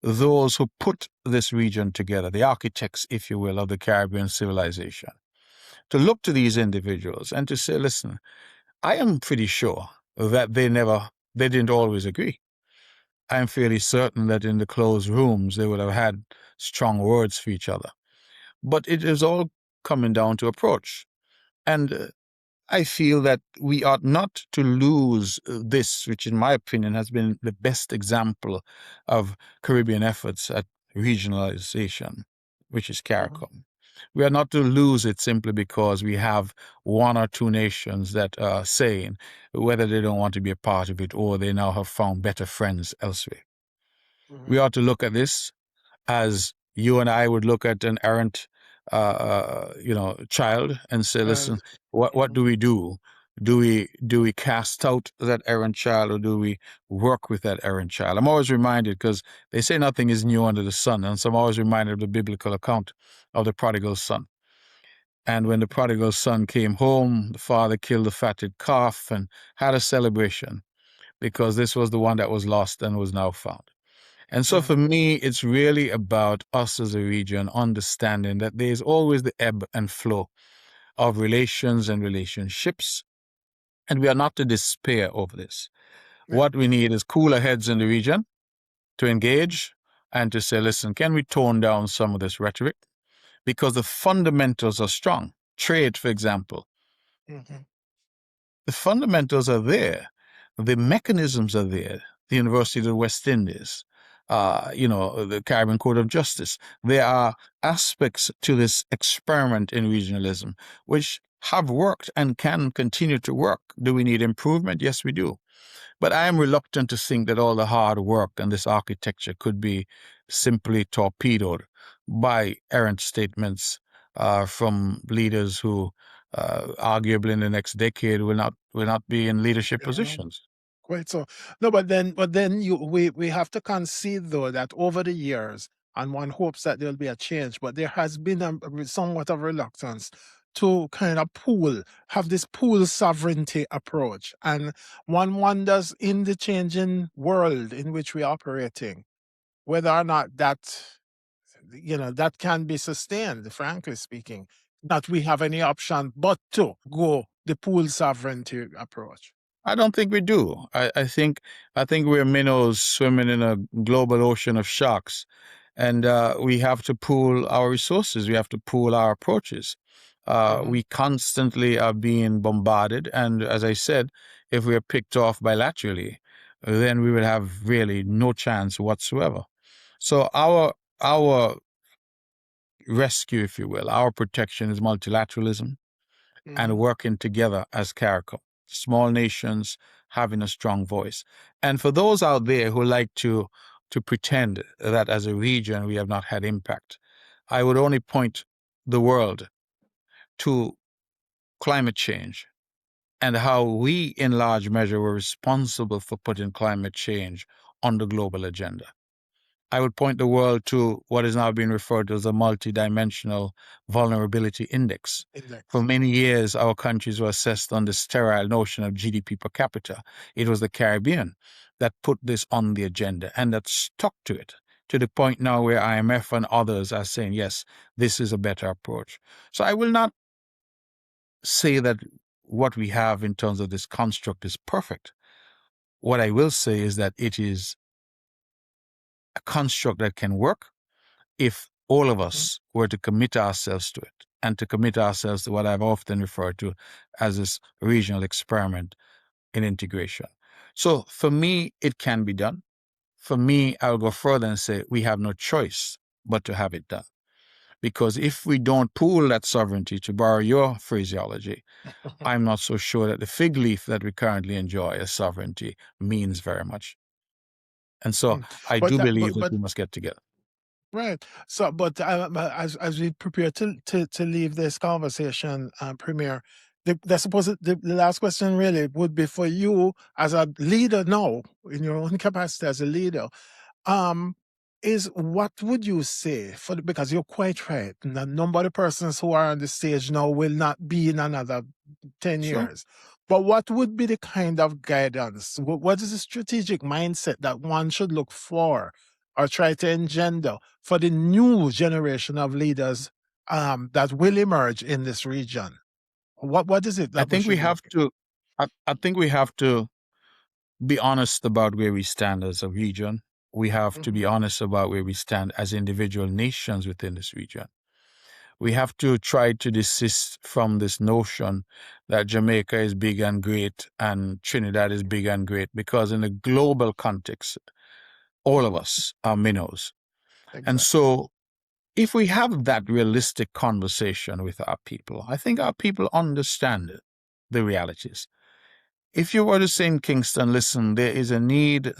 those who put this region together, the architects, if you will, of the Caribbean civilization, to look to these individuals and to say, listen, I am pretty sure that they didn't always agree. I'm fairly certain that in the closed rooms they would have had strong words for each other. But it is all coming down to approach. And I feel that we ought not to lose this, which in my opinion has been the best example of Caribbean efforts at regionalization, which is CARICOM. We are not to lose it simply because we have one or two nations that are saying whether they don't want to be a part of it or they now have found better friends elsewhere. We ought to look at this as you and I would look at an errant child and say, listen, what do we do? Do we cast out that errant child, or do we work with that errant child? I'm always reminded, because they say nothing is new under the sun, and so I'm always reminded of the biblical account of the prodigal son. And when the prodigal son came home, the father killed the fatted calf and had a celebration, because this was the one that was lost and was now found. And so for me, it's really about us as a region understanding that there's always the ebb and flow of relations and relationships, and we are not to despair over this. What we need is cooler heads in the region to engage and to say, listen, can we tone down some of this rhetoric? Because the fundamentals are strong. Trade, for example. The fundamentals are there. The mechanisms are there. The University of the West Indies, the Caribbean Court of Justice. There are aspects to this experiment in regionalism which have worked and can continue to work. Do we need improvement? Yes, we do. But I am reluctant to think that all the hard work and this architecture could be simply torpedoed by errant statements from leaders who arguably in the next decade will not be in leadership positions. Quite so. No, but then we have to concede though that over the years, and one hopes that there'll be a change, but there has been somewhat of reluctance to kind of have this pool sovereignty approach. And one wonders in the changing world in which we're operating, whether or not that can be sustained, frankly speaking, that we have any option but to go the pool sovereignty approach. I don't think we do. I think we're minnows swimming in a global ocean of sharks, and we have to pool our resources. We have to pool our approaches. We constantly are being bombarded, and as I said, if we are picked off bilaterally, then we will have really no chance whatsoever. So our rescue, if you will, our protection is multilateralism and working together as CARICOM, small nations having a strong voice. And for those out there who like to pretend that as a region we have not had impact, I would only point the world to climate change and how we, in large measure, were responsible for putting climate change on the global agenda. I would point the world to what is now being referred to as a multidimensional vulnerability index. For many years, our countries were assessed on the sterile notion of GDP per capita. It was the Caribbean that put this on the agenda and that stuck to the point now where IMF and others are saying, yes, this is a better approach. So I will not say that what we have in terms of this construct is perfect. What I will say is that it is a construct that can work if all of us were to commit ourselves to it and to commit ourselves to what I've often referred to as this regional experiment in integration. So for me, it can be done. For me, I'll go further and say we have no choice but to have it done. Because if we don't pool that sovereignty, to borrow your phraseology, I'm not so sure that the fig leaf that we currently enjoy as sovereignty means very much. And so I do believe that we must get together. Right. So, but as we prepare to leave this conversation, Premier, the last question really would be for you as a leader now, in your own capacity as a leader. Is what would you say because you're quite right. The number of persons who are on the stage now will not be in another 10 years. But what would be the kind of guidance? What is the strategic mindset that one should look for or try to engender for the new generation of leaders that will emerge in this region? What is it? I think we have to. I think we have to be honest about where we stand as a region. We have to be honest about where we stand as individual nations within this region. We have to try to desist from this notion that Jamaica is big and great and Trinidad is big and great, because in a global context, all of us are minnows. Exactly. And so if we have that realistic conversation with our people, I think our people understand the realities. If you were to say in Kingston, listen, there is a need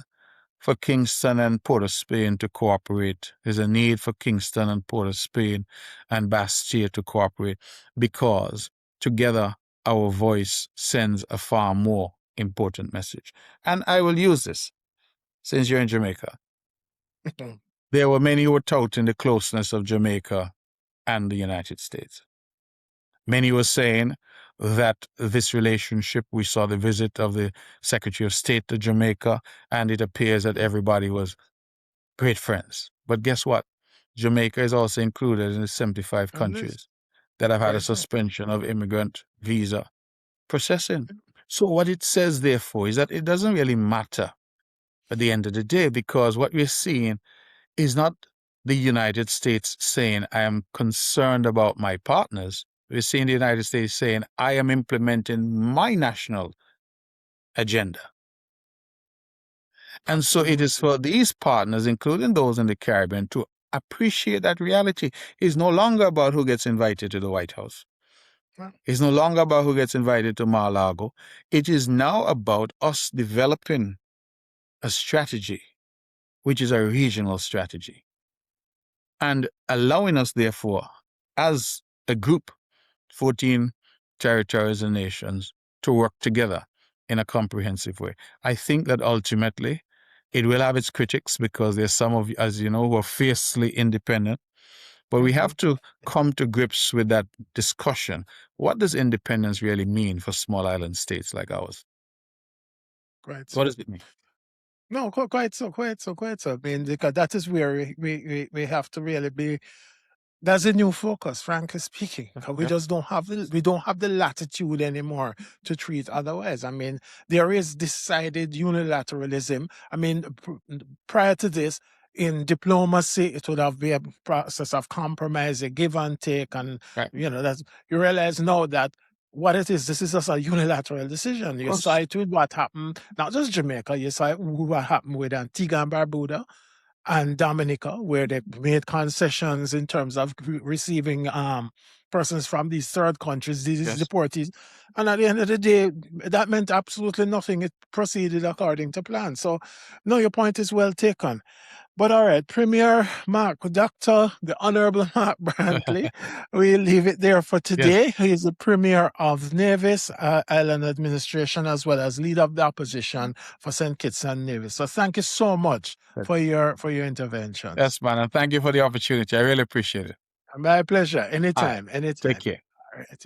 for Kingston and Port of Spain to cooperate. There's a need for Kingston and Port of Spain and Bastia to cooperate, because together our voice sends a far more important message. And I will use this, since you're in Jamaica. There were many who were touting the closeness of Jamaica and the United States. Many were saying that this relationship, we saw the visit of the Secretary of State to Jamaica, and it appears that everybody was great friends. But guess what? Jamaica is also included in the 75 countries that have had a suspension of immigrant visa processing. So what it says, therefore, is that it doesn't really matter at the end of the day, because what we're seeing is not the United States saying, I am concerned about my partners. We're seeing the United States saying, I am implementing my national agenda. And so it is for these partners, including those in the Caribbean, to appreciate that reality. It's no longer about who gets invited to the White House. It's no longer about who gets invited to Mar-a-Lago. It is now about us developing a strategy, which is a regional strategy, and allowing us, therefore, as a group, 14 territories and nations, to work together in a comprehensive way. I think that ultimately it will have its critics because there's some of you, as you know, who are fiercely independent. But we have to come to grips with that discussion. What does independence really mean for small island states like ours? Right. What does it mean? No, quite so. I mean, because that is where we have to really be. That's a new focus, frankly speaking. We just don't have the latitude anymore to treat otherwise. I mean, there is decided unilateralism. I mean, prior to this, in diplomacy, it would have been a process of compromise, a give and take, and that's you realize now that what it is, this is just a unilateral decision. You side with what happened, not just Jamaica, you side with what happened with Antigua and Barbuda and Dominica, where they made concessions in terms of receiving persons from these third countries, these deportees. And at the end of the day, that meant absolutely nothing. It proceeded according to plan. So, no, your point is well taken. But all right, Premier Mark, Dr. the Honorable Mark Brantley, we'll leave it there for today. Yes. He is the Premier of Nevis Island Administration, as well as Leader of the Opposition for St. Kitts and Nevis. So thank you so much for your intervention. Yes, man, and thank you for the opportunity. I really appreciate it. My pleasure. Anytime. Take care. All right.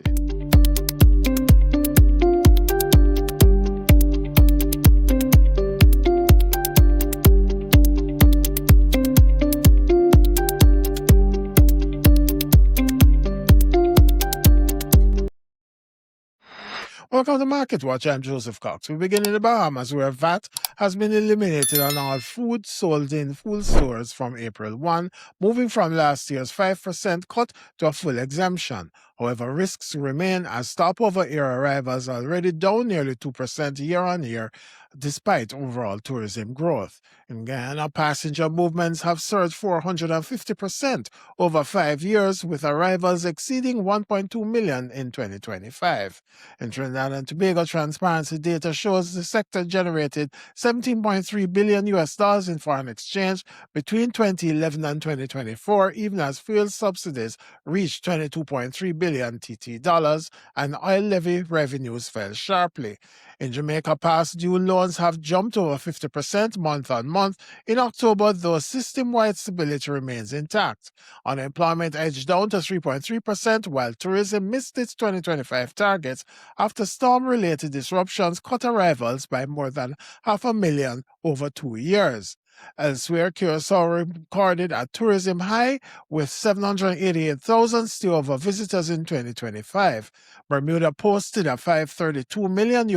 Welcome to Market Watch. I'm Joseph Cox. We begin in the Bahamas, where VAT has been eliminated on all food sold in food stores from April 1, moving from last year's 5% cut to a full exemption. However, risks remain as stopover air arrivals are already down nearly 2% year-on-year, despite overall tourism growth. In Guyana, passenger movements have surged 450% over 5 years, with arrivals exceeding 1.2 million in 2025. In Trinidad and Tobago, transparency data shows the sector generated $17.3 billion in foreign exchange between 2011 and 2024, even as fuel subsidies reached $22.3 billion TT dollars and oil levy revenues fell sharply. In Jamaica, past due loans have jumped over 50% month-on-month in October, though system-wide stability remains intact. Unemployment edged down to 3.3%, while tourism missed its 2025 targets after storm-related disruptions cut arrivals by more than 500,000 over 2 years. Elsewhere, Curacao recorded a tourism high with 788,000 stopover visitors in 2025. Bermuda posted a $532 million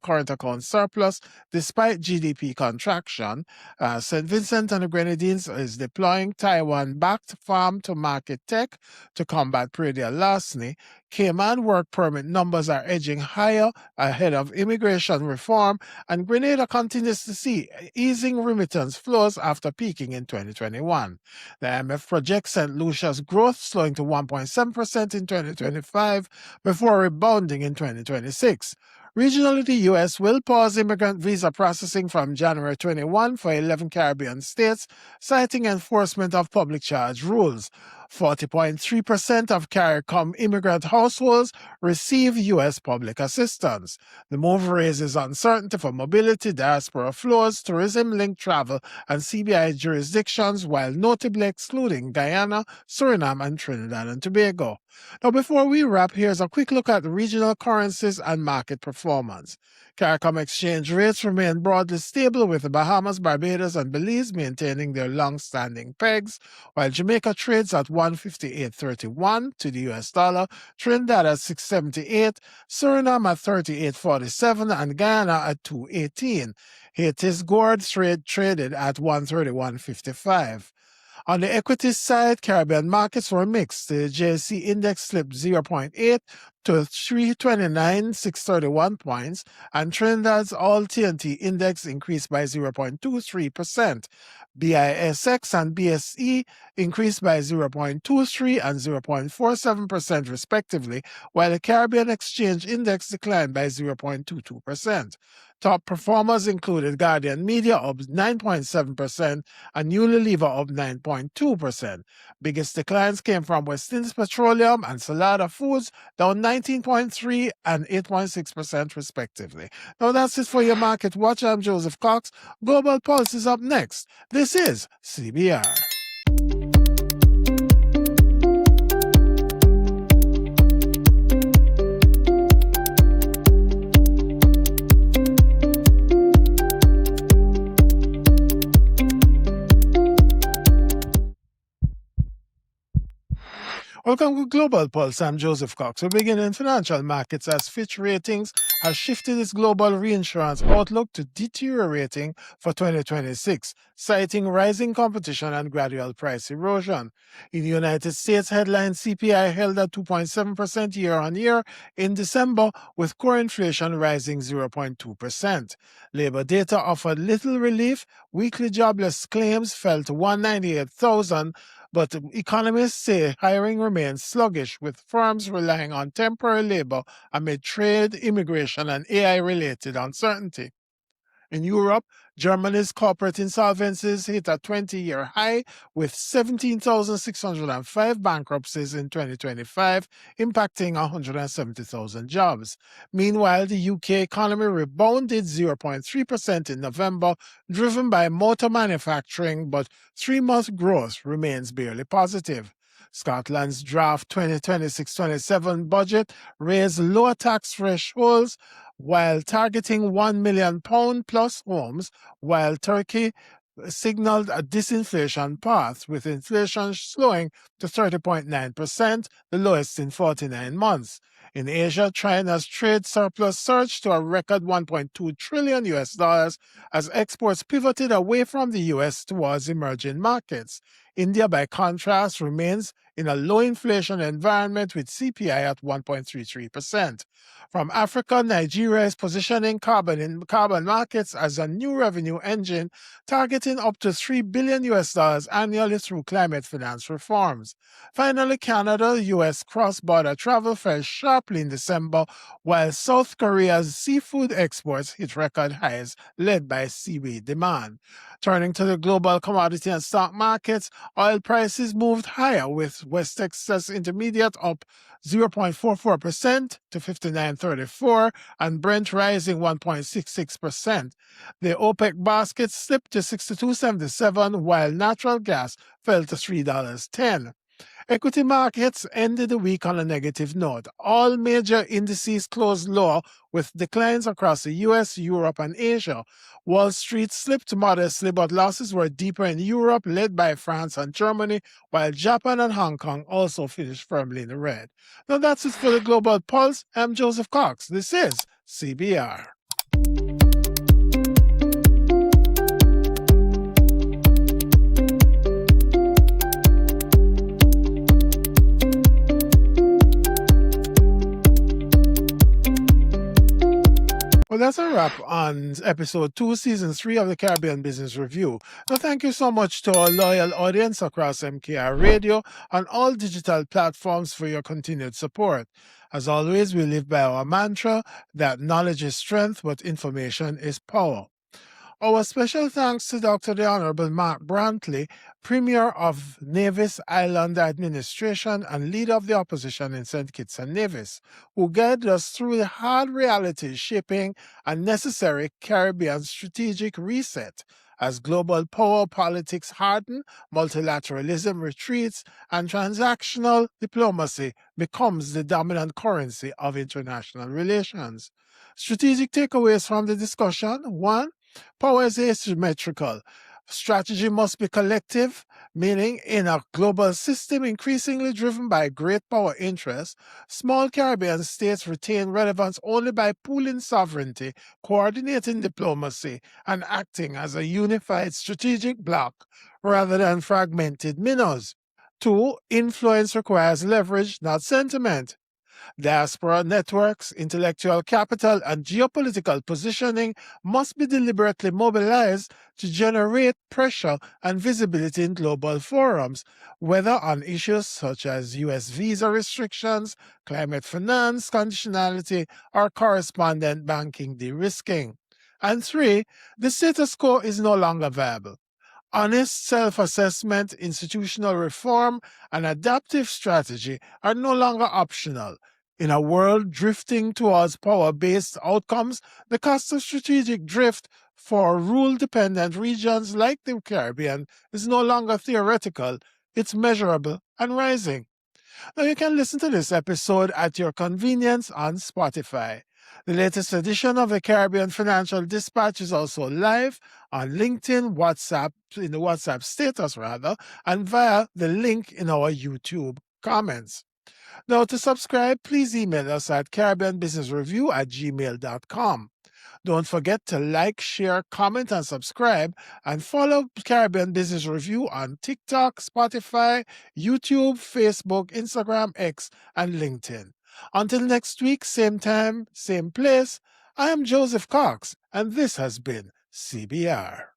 current account surplus despite GDP contraction. St. Vincent and the Grenadines is deploying Taiwan-backed farm-to-market tech to combat predial larceny. Cayman work permit numbers are edging higher ahead of immigration reform, and Grenada continues to see easing remittance flows after peaking in 2021. The IMF projects St. Lucia's growth slowing to 1.7% in 2025 before rebounding in 2026. Regionally, the U.S. will pause immigrant visa processing from January 21 for 11 Caribbean states, citing enforcement of public charge rules. 40.3% of CARICOM immigrant households receive U.S. public assistance. The move raises uncertainty for mobility, diaspora flows, tourism-linked travel, and CBI jurisdictions, while notably excluding Guyana, Suriname, and Trinidad and Tobago. Now, before we wrap, here's a quick look at regional currencies and market performance. CARICOM exchange rates remain broadly stable, with the Bahamas, Barbados, and Belize maintaining their long-standing pegs, while Jamaica trades at 158.31 to the US dollar, Trinidad at 6.78, Suriname at 38.47, and Guyana at 2.18. Haiti's gourd traded at 131.55. On the equities side, Caribbean markets were mixed. The JSE index slipped 0.8 to 329,631 points, and Trinidad's all TNT index increased by 0.23%. BISX and BSE increased by 0.23 and 0.47% respectively, while the Caribbean Exchange Index declined by 0.22%. Top performers included Guardian Media up 9.7% and Unilever up 9.2%. Biggest declines came from West Indies Petroleum and Salada Foods, down 19.3 and 8.6% respectively. Now that's it for your Market Watch. I'm Joseph Cox. Global Pulse is up next. This is CBR. Welcome to Global Pulse. I'm Joseph Cox. We begin in financial markets as Fitch Ratings has shifted its global reinsurance outlook to deteriorating for 2026, citing rising competition and gradual price erosion. In the United States, headline CPI held at 2.7% year-on-year in December, with core inflation rising 0.2%. Labor data offered little relief. Weekly jobless claims fell to 198,000, but economists say hiring remains sluggish, with firms relying on temporary labor amid trade, immigration, and AI-related uncertainty. In Europe, Germany's corporate insolvencies hit a 20-year high, with 17,605 bankruptcies in 2025, impacting 170,000 jobs. Meanwhile, the UK economy rebounded 0.3% in November, driven by motor manufacturing, but three-month growth remains barely positive. Scotland's draft 2026-27 budget raised lower tax thresholds while targeting £1 million plus homes, while Turkey signaled a disinflation path, with inflation slowing to 30.9%, the lowest in 49 months. In Asia, China's trade surplus surged to a record $1.2 trillion as exports pivoted away from the U.S. towards emerging markets. India, by contrast, remains in a low inflation environment with CPI at 1.33%. From Africa, Nigeria is positioning carbon markets as a new revenue engine, targeting up to $3 billion annually through climate finance reforms. Finally, Canada, U.S. cross-border travel fell sharply in December, while South Korea's seafood exports hit record highs, led by seaweed demand. Turning to the global commodity and stock markets, oil prices moved higher, with West Texas Intermediate up 0.44% to $59.34 and Brent rising 1.66%. The OPEC basket slipped to $62.77, while natural gas fell to $3.10. Equity markets ended the week on a negative note. All major indices closed lower, with declines across the US, Europe, and Asia. Wall Street slipped modestly, but losses were deeper in Europe, led by France and Germany, while Japan and Hong Kong also finished firmly in the red. Now that's it for the Global Pulse. I'm Joseph Cox. This is CBR. Well, that's a wrap on episode 2, season 3 of the Caribbean Business Review. Now, thank you so much to our loyal audience across MKR Radio and all digital platforms for your continued support. As always, we live by our mantra that knowledge is strength, but information is power. Our special thanks to Dr. the Honorable Mark Brantley, Premier of Nevis Island Administration and Leader of the Opposition in St. Kitts and Nevis, who guided us through the hard realities shaping a necessary Caribbean strategic reset as global power politics harden, multilateralism retreats, and transactional diplomacy becomes the dominant currency of international relations. Strategic takeaways from the discussion: 1. Power is asymmetrical. Strategy must be collective, meaning in a global system increasingly driven by great power interests, small Caribbean states retain relevance only by pooling sovereignty, coordinating diplomacy, and acting as a unified strategic bloc rather than fragmented minnows. 2. Influence requires leverage, not sentiment. Diaspora networks, intellectual capital, and geopolitical positioning must be deliberately mobilized to generate pressure and visibility in global forums, whether on issues such as US visa restrictions, climate finance conditionality, or correspondent banking de-risking. And three, the status quo is no longer viable. Honest self-assessment, institutional reform, and adaptive strategy are no longer optional. In a world drifting towards power-based outcomes, the cost of strategic drift for rule-dependent regions like the Caribbean is no longer theoretical, it's measurable and rising. Now you can listen to this episode at your convenience on Spotify. The latest edition of the Caribbean Financial Dispatch is also live on LinkedIn, WhatsApp, in the WhatsApp status rather, and via the link in our YouTube comments. Now to subscribe, please email us at caribbeanbusinessreview@gmail.com. Don't forget to like, share, comment, and subscribe, and follow Caribbean Business Review on TikTok, Spotify, YouTube, Facebook, Instagram, X, and LinkedIn. Until next week, same time, same place, I am Joseph Cox, and this has been CBR.